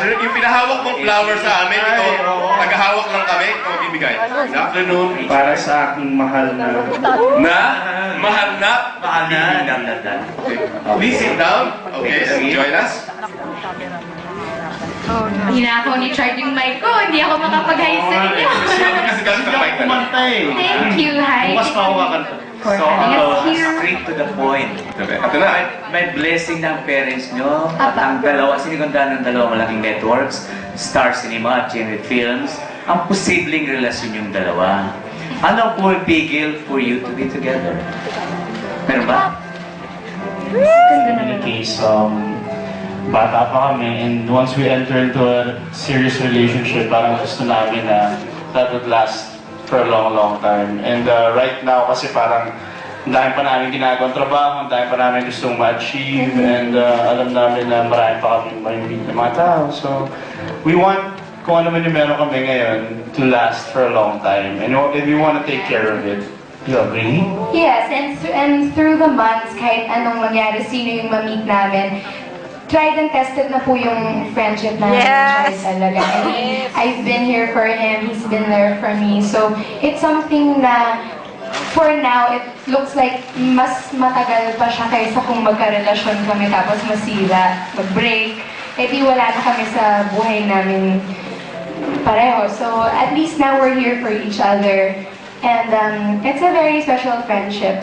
Yung pinahawak mong flower sa amin, ito, tagahawak lang kami, ikaw magbibigay. Good afternoon. Para sa aking mahal na... Mahal na? Mahal na. Please sit down. Okay, and join us. Hinakaw ni Chard yung mic ko, hindi ako makapag-hi sa inyo. Kasi kasi Hindi ako kumanta eh. Thank you, hi. Bukas pa ako kakanta. For having us here. Straight to the point. Ito na. May blessing ng parents nyo. At ang dalawa, sinigunda ng dalawang malaking networks, Star Cinema at Genuine Films, ang posibleng relasyon yung dalawa. Ano po pigil for you to be together? Meron ba? In any case, bata pa kami, and once we enter into a serious relationship, parang gusto namin na that would last for a long time. And right now, kasi parang ang dami pa namin ginagawang trabaho, ang dami pa namin gustong ma-achieve, and alam namin na marami pa kami ma-invite ng mga tao. So, we want, kung ano man yung meron kami ngayon, to last for a long time. And we want to take care of it. You agree? Yes, and through the months, kahit anong mangyari, sino yung ma-meet namin, tried and tested na po yung friendship namin. Yes! Talaga. I mean, I've been here for him, he's been there for me. So, it's something na, for now, it looks like mas matagal pa siya kaysa kung magkarelasyon kami tapos masira, mag-break. Eh di wala na kami sa buhay namin pareho. So, at least now we're here for each other. And it's a very special friendship.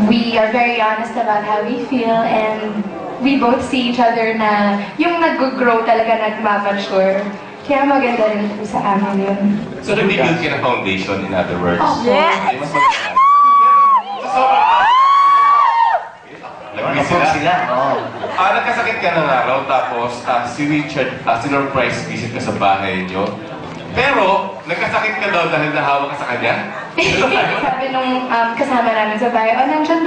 We are very honest about how we feel, and we both see each other na yung nag-grow talaga, nag-mature. Kaya maganda rin po sa amin yun. So, nag-build ka na foundation, in other words. Oh, yes! Mas maganda. Nagpapag sila. Nagkasakit ka ng araw, tapos si Richard, sinurprise visit ka sa bahay niyo. Pero, nagkasakit ka daw dahil nahawa ka sa kanya? Sabi nung kasama namin sa bahay, nandyan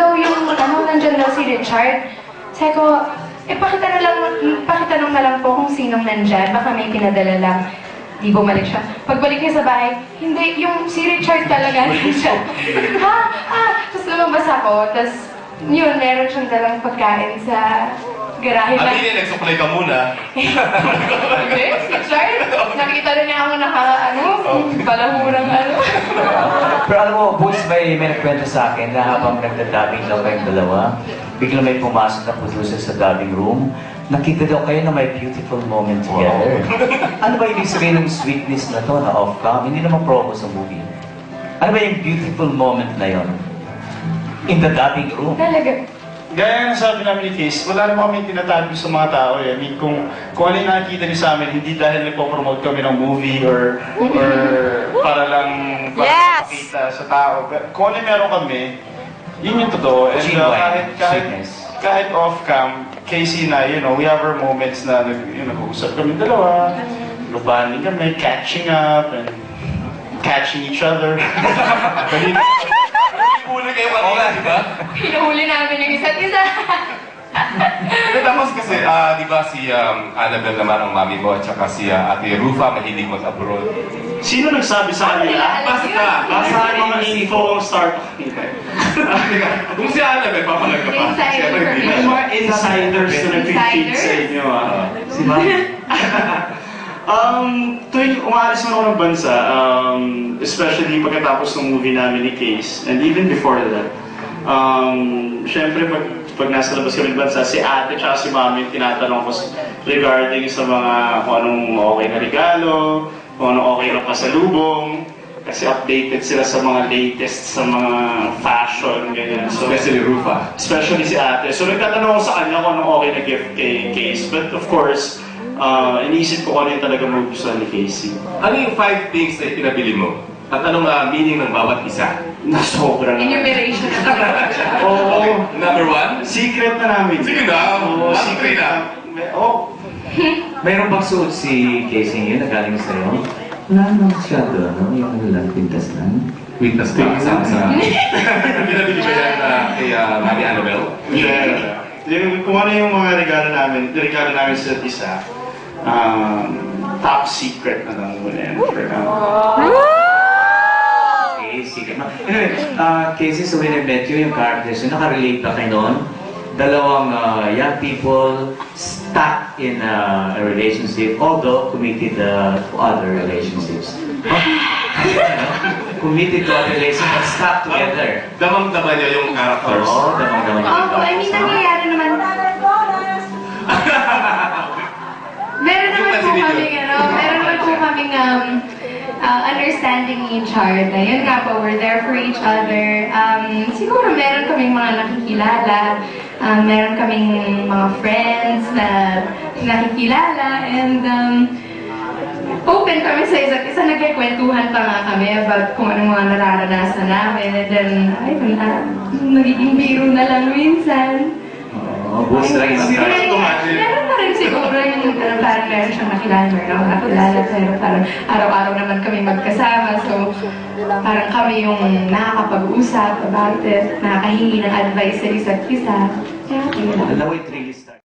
daw si Richard. Sabi ko, pakitanong na lang po kung sinong nandyan. Baka may pinadala lang. Di bumalik siya. Pagbalik niya sa bahay, hindi, yung si Richard talaga nandyan. Tapos lumabas ako, tapos yun, meron siyang dalang pagkain sa garahe na. Hindi, nagsuklay ka muna. Hindi, si Richard, nakita rin niya ako palahurang Pero alam mo, Boots, may nagkwento sa akin na habang nagdadabing daw kayong dalawa, biglang may pumasok na producer sa dubbing room, nakita daw kayo na may beautiful moment together. Ano ba ibig sabihin ng sweetness na to, na off-cam? Hindi naman promo sa movie. Ano ba yung beautiful moment na yon? In the dubbing room. Talaga. Gaya ng sabi namin ni Case, wala naman kami tinatago sa mga tao eh. I mean, kung ano yung nakikita niyo sa amin, hindi dahil nagpo-promote kami ng movie or para lang makita sa tao. But kung ano yung meron kami, yun yung totoo. And kahit off-cam, Casey na, we have our moments na nag-uusap kami dalawa, lubanin kami, catching up, and catching each other. Huli kayo kanina, di ba? Hinuhuli namin yung isa't isa. Tapos kasi, di ba si Annabelle naman ang mami mo at saka si Ate Rufa mahilig mag-abroad. Sino nagsabi sa kanila? Basta mga info ang start. Kung si Annabelle, papalag ka pa. Insider May mga insiders na nag-feed sa inyo. Si Mami. Tuwing umaalis na ako ng bansa, especially pagkatapos ng movie namin ni Case, and even before that, syempre pag nasa labas kami ng bansa, si ate at si mami tinatanong ko regarding sa mga kung anong okay na regalo, kung anong okay na pasalubong, kasi updated sila sa mga latest, sa mga fashion, ganyan. So, Especially Rufa. especially si ate. So nagtatanong ko sa kanya kung anong okay na gift kay Case. But of course, iniisip ko kung ano yung talaga magugustuhan ni Casey. Ano yung 5 things na pinabili mo? At anong meaning ng bawat isa? Na sobrang... Enumeration. Oo. Number 1? Secret na namin. Sige na. Secret na. Oh. Mayroon bang suot si Casey ngayon na galing sa'yo? Wala naman siya doon, no? Yung ano lang, pintas lang. Witness ka sa... Pinabili ba yan kay Mami Annabelle? Yeah. Kung ano yung mga regalo namin sa isa't isa, top secret na lang muna yan for now. Okay, sige. Casey, so when I met you, yung characters, yung nakarelate ba kayo noon? dalawang young people stuck in a relationship, although committed to other relationships. Committed to other relationships, but stuck together. Damang-dama niya yung characters. Oo, damang-damang. Oo, I mean, nangyayari naman. Meron naman po kaming, meron naman po kaming understanding each other. Yun nga po, we're there for each other. Siguro meron kaming mga nakikilala, meron kaming mga friends na nakikilala, and open kami sa isa't isa. Nagkikwentuhan pa nga kami about kung anong mga nararanasan namin. And then, ayun na, nagiging biro na lang minsan. Boost lang yung Meron pa rin siguro yung parang meron siyang nakilala, meron akong nakilala, pero parang araw-araw naman kami magkasama. So, parang kami yung nakakapag-usap about it, nakakahingi ng advice sa isa't isa. Kaya, yun lang. Alam mo, it really started.